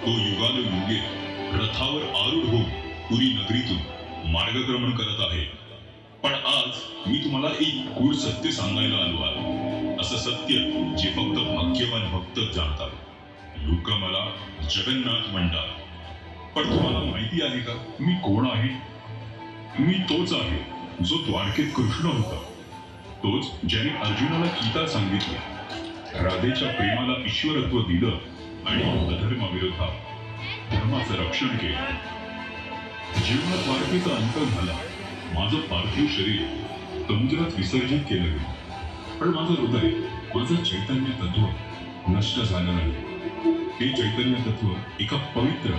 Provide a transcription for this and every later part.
तो युगानुयुगे रथावर आरूढ होऊन पुरी नगरीतून मार्गक्रमण करत आहे. पण आज मी तुम्हाला एक गूढ सत्य सांगायला आलो आहे. असं सत्य जे फक्त भाग्यवान भक्तच जाणतात. लोक मला जगन्नाथ म्हणतात. पण तुम्हाला माहिती आहे का मी कोण आहे? मी तोच आहे जो द्वारकेत कृष्ण होता. तोच ज्याने अर्जुनाला गीता सांगितली, राधेच्या प्रेमाला ईश्वरत्व दिलं आणि अधर्माविरोधात धर्माचं रक्षण केलं. जेव्हा द्वारकेचा अंत झाला, माझं पार्थिव शरीर समुद्रात विसर्जित केलं गेलं. पण माझं हृदय, माझं चैतन्य तत्व नष्ट झालं नाही. हे चैतन्य तत्व एका पवित्र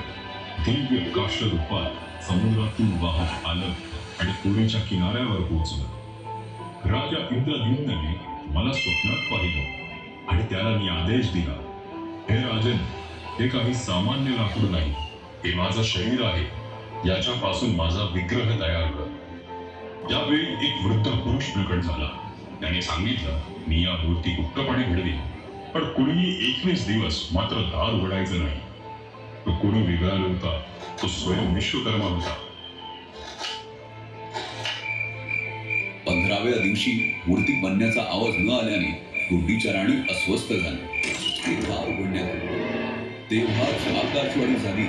दिव्य काष्ठ रूपात समुद्रातून वाहत आलं आणि पुरीच्या किनाऱ्यावर पोहोचलं. राजा इंद्रद्युम्नाने मला स्वप्नात पाहिलं आणि त्याला मी आदेश दिला, हे राजन, हे काही सामान्य लाकूड नाही, हे माझं शरीर आहे. याच्यापासून माझा विग्रह तयार कर. त्यावेळी एक वृद्ध पुरुष प्रकट झाला. त्याने सांगितलं, मी या मूर्ती गुप्तपणे घडवी, पण कुणीही 21 दिवस मात्र दार उघडायचं नाही. तो कोणी वेगळा नव्हता, तो स्वयं विश्वकर्मा होता. 15व्या दिवशी मूर्ती बनण्याचा आवाज न आल्याने गुड्डीच्या राणी अस्वस्थ झाली. ते दार उघडण्यात आले. तेव्हाच आकाशवाणी झाली,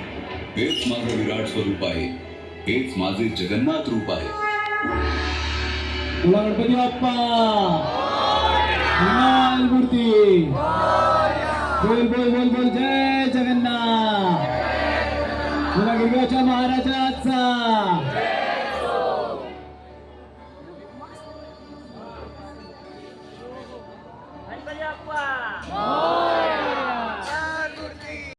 हेच माझं विराट स्वरूप आहे, हेच माझे जगन्नाथ रूप आहे. तुला गणपती बाप्पा मंगल मूर्ती. बोल बोल बोल बोल, जय जगन्नाथ. तुला गिरगावच्या महाराजाचा